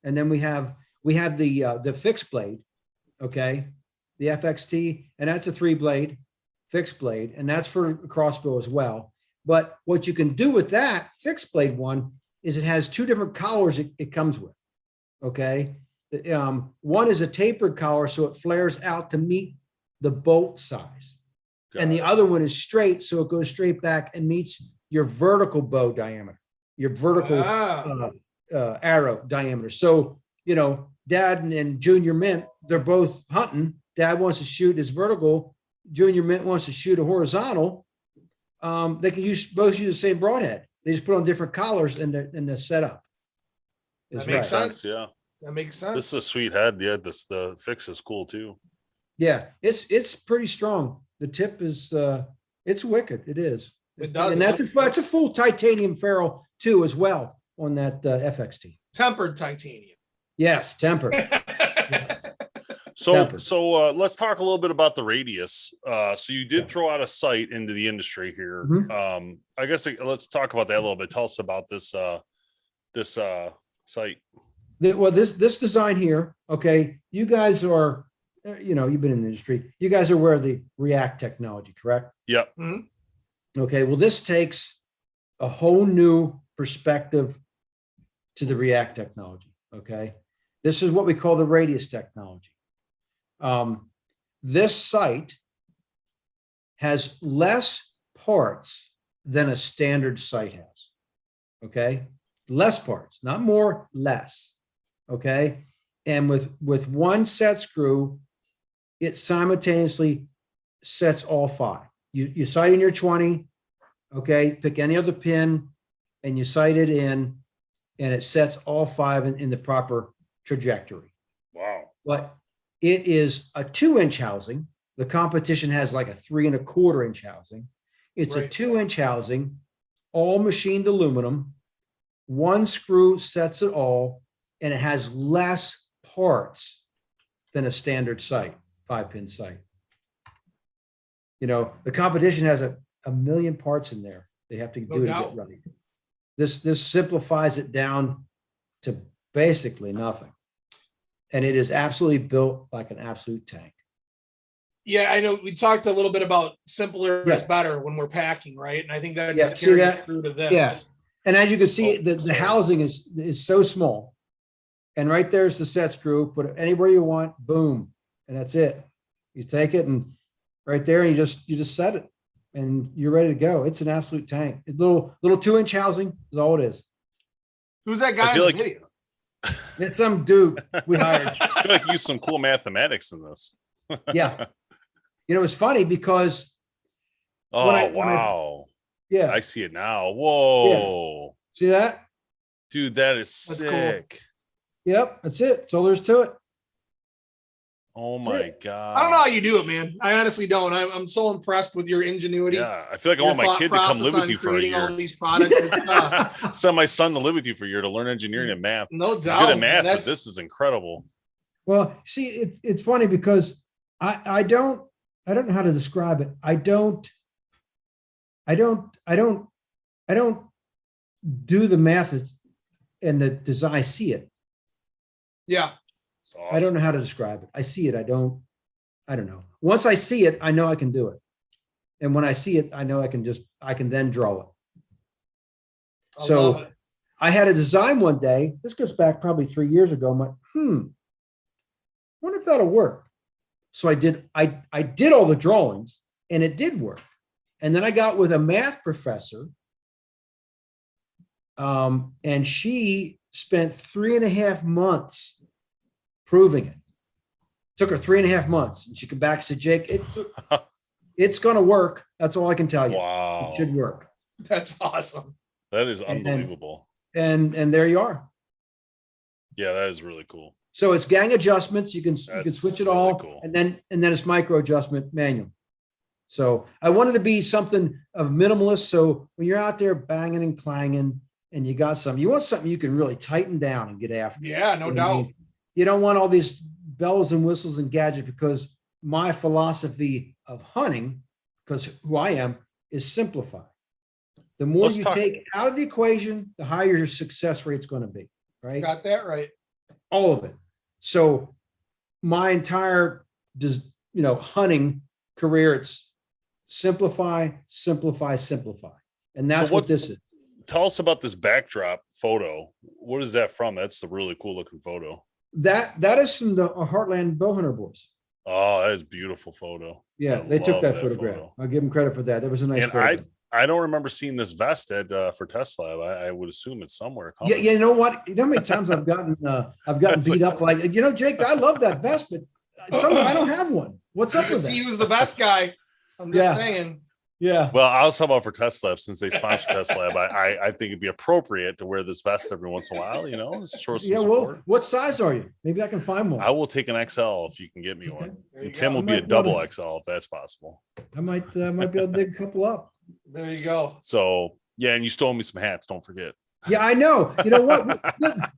and then we have the fixed blade, okay, the FXT, and that's a 3-blade fixed blade, and that's for a crossbow as well. But what you can do with that fixed blade one is it has 2 different collars it comes with, okay. One is a tapered collar, so it flares out to meet the bolt size, and the other one is straight, so it goes straight back and meets your vertical bow diameter. Your vertical arrow diameter. So, you know, Dad and Junior Mint, they're both hunting. Dad wants to shoot his vertical. Junior Mint wants to shoot a horizontal. They can both use the same broadhead. They just put on different collars and the setup. That makes sense. Yeah, that makes sense. This is a sweet head. Yeah, the fix is cool too. Yeah, it's pretty strong. The tip is it's wicked. It is. It does, and that's a full titanium ferrule too, as well on that FXT. Tempered titanium. Yes, tempered. Yes. So let's talk a little bit about the radius. So you did throw out a sight into the industry here. Mm-hmm. I guess let's talk about that a little bit. Tell us about this sight. This design here. Okay, you guys are, you know, you've been in the industry. You guys are aware of the React technology, correct? Yep. Mm-hmm. Okay, well, this takes a whole new perspective to the React technology. Okay, this is what we call the radius technology. This sight has less parts than a standard sight has. Okay, less parts, not more, less. Okay, and with one set screw, it simultaneously sets all 5. You sight in your 20, okay, pick any other pin and you sight it in and it sets all 5 in the proper trajectory. Wow. But it is a 2-inch housing. The competition has like a 3¼ inch housing. It's a 2-inch housing, all machined aluminum. One screw sets it all, and it has less parts than a standard sight, 5-pin sight. You know, the competition has a million parts in there. They have to do to get right. This simplifies it down to basically nothing. And it is absolutely built like an absolute tank. Yeah, I know we talked a little bit about simpler is better when we're packing, right? And I think that just carries through to this. Yeah. And as you can see, the housing is so small. And right there's the set screw. Put it anywhere you want, boom. And that's it. You take it and right there, and you just set it and you're ready to go. It's an absolute tank. A little 2-inch housing is all it is. Who's that guy in the video? It's some dude we hired. I feel like you use some cool mathematics in this. Yeah. You know, it's funny because wow. I see it now. Whoa. Yeah. See that? Dude, that is sick. Cool. Yep, that's it. That's all there is to it. Oh my God. I don't know how you do it, man. I honestly don't. I'm so impressed with your ingenuity. Yeah, I feel like I want my kid to come live with you for a year. All these products and stuff. Send my son to live with you for a year to learn engineering and math. No doubt. He's good at math, but this is incredible. Well, see, it's funny because I don't know how to describe it. I don't do the math and the design. I see it. Yeah. Awesome. I don't know how to describe it. I see it. I don't know. Once I see it, I know I can do it. And when I see it, I know I can then draw it. So I had a design one day. This goes back probably 3 years ago. I'm like, wonder if that'll work. So I did all the drawings and it did work. And then I got with a math professor. And she spent 3.5 months proving it. Took her 3.5 months. And she came back and said, Jake, it's going to work. That's all I can tell you. Wow. It should work. That's awesome. That is unbelievable. And there you are. Yeah, that is really cool. So it's gang adjustments. You can switch it all, cool. and then it's micro adjustment manual. So I wanted to be something of minimalist. So when you're out there banging and clanging, and you got something, you want something you can really tighten down and get after. Yeah, no doubt. You don't want all these bells and whistles and gadgets, because my philosophy of hunting, because who I am, is simplify. The more you take out of the equation, the higher your success rate's going to be. Right? Got that right. All of it. So my entire, hunting career, it's simplify, simplify, simplify. And that's what this is. Tell us about this backdrop photo. What is that from? That's a really cool looking photo. That is from the Heartland Bowhunter boys. Oh, that is a beautiful photo. Yeah, they took that photograph. Photo. I'll give them credit for that. That was a nice photo. I don't remember seeing this vest at for Test Lab. I would assume it's somewhere. Yeah, you know what? You know how many times I've gotten beat up like, Jake, I love that vest, but somehow I don't have one. What's up with that? He was the best guy. I'm just saying. Yeah. Well, I was talking about for Test Lab, since they sponsor Test Lab. I think it'd be appropriate to wear this vest every once in a while. Show some support. Well, what size are you? Maybe I can find one. I will take an XL if you can get me one. And Tim will be a double XL if that's possible. I might be able to dig a couple up. There you go. So yeah, and you stole me some hats. Don't forget. Yeah, I know. You know what?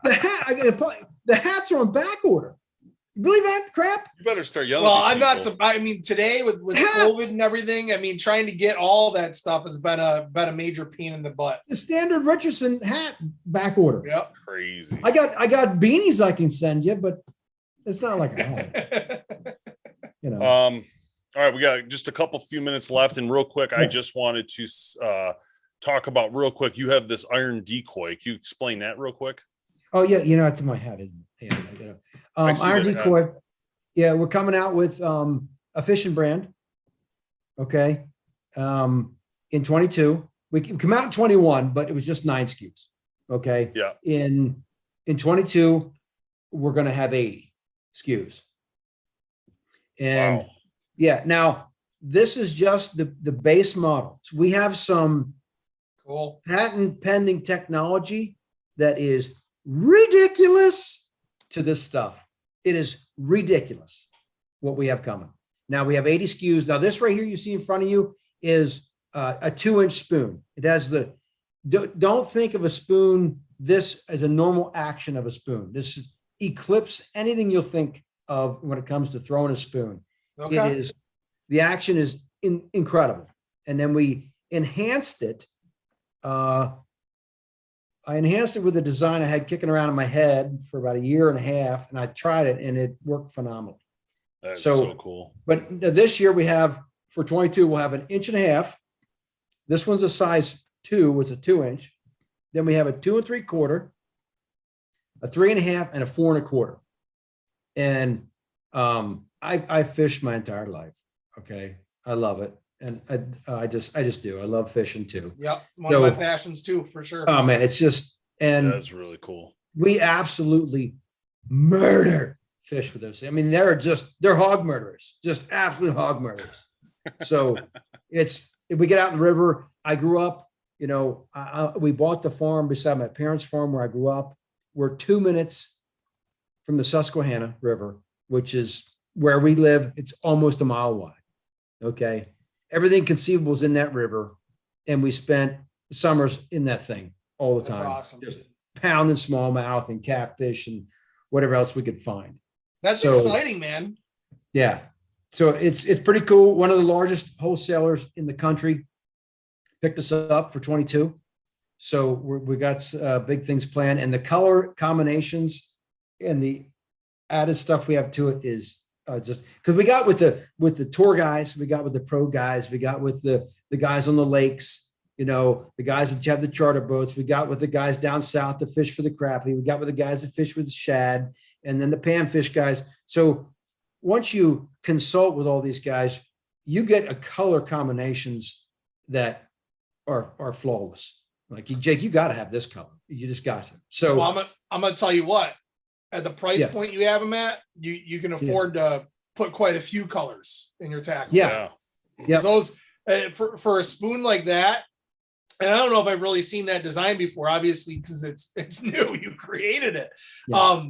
The hats are on back order. You believe that crap? You better start yelling. Well, I'm not. I mean, today with COVID and everything, I mean, trying to get all that stuff has been a major pain in the butt. The standard Richardson hat back order. Yep. Crazy. I got beanies I can send you, but it's not like a hat. All right, we got just a few minutes left, and real quick, I just wanted to talk about real quick. You have this iron decoy. Can you explain that real quick? Oh yeah, it's in my hat, isn't it? Yeah, iron decoy. Hat. Yeah, we're coming out with a fishing brand. Okay, in 22, we come out in 21, but it was just 9 SKUs. Okay. Yeah. In 22, we're going to have 80 SKUs. And wow. Yeah, now this is just the base model. So we have some cool patent pending technology that is ridiculous to this stuff. It is ridiculous what we have coming. Now we have 80 SKUs. Now this right here you see in front of you is a 2-inch spoon. It has don't think of a spoon this as a normal action of a spoon. This eclipses anything you'll think of when it comes to throwing a spoon. Okay. The action is incredible. And then we enhanced it. I enhanced it with a design I had kicking around in my head for about 1.5 years, and I tried it and it worked phenomenally. That's so cool. But this year we have, for 22, we'll have 1.5 inches. This one's a size 2, it's a 2-inch. Then we have a 2 3/4, a 3.5, and a 4 1/4. And I fished my entire life. Okay. I love it. And I just do. I love fishing too. Yep. One of my passions too, for sure. Oh man, it's just, and that's really cool. We absolutely murder fish with those. I mean, they're hog murderers, just absolute hog murderers. So we get out in the river. I grew up, we bought the farm beside my parents' farm where I grew up. We're 2 minutes from the Susquehanna River, which is where we live. It's almost a mile wide. Okay. Everything conceivable is in that river. And we spent summers in that thing all the time. That's awesome. Just pounding smallmouth and catfish and whatever else we could find. That's exciting, man. Yeah. So it's pretty cool. One of the largest wholesalers in the country picked us up for 22. So we got big things planned, and the color combinations and the added stuff we have to it is just because we got with the tour guys, we got with the pro guys, we got with the guys on the lakes. the guys that have the charter boats. We got with the guys down south to fish for the crappie. We got with the guys that fish with the shad, and then the panfish guys. So once you consult with all these guys, you get a color combinations that are flawless. Like Jake, you got to have this color. You just got to. So well, I'm gonna tell you what, at the price point you have them at, you can afford to put quite a few colors in your tackle. Yeah. Those for a spoon like that. And I don't know if I've really seen that design before, obviously, because it's new. You created it. Yeah.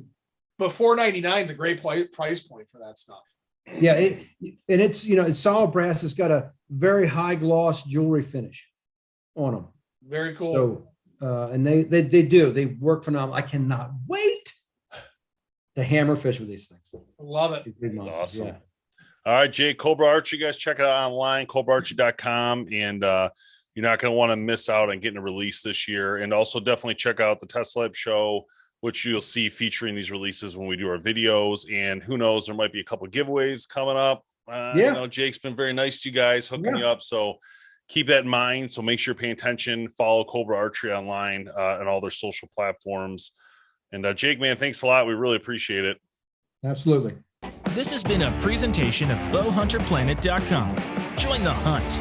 But $4.99 is a great price point for that stuff. Yeah, it's solid brass. It's got a very high gloss jewelry finish on them. Very cool. So, and they work phenomenal. I cannot wait to hammer fish with these things. Love it. That's awesome. Yeah. All right, Jake, Cobra Archery, you guys check it out online, cobraarchery.com, and you're not going to want to miss out on getting a release this year. And also definitely check out the Test Lab show, which you'll see featuring these releases when we do our videos. And who knows, there might be a couple of giveaways coming up. Jake's been very nice to you guys, hooking you up. So keep that in mind. So make sure you're paying attention. Follow Cobra Archery online and all their social platforms. And Jake, man, thanks a lot. We really appreciate it. Absolutely. This has been a presentation of BowHunterPlanet.com. Join the hunt.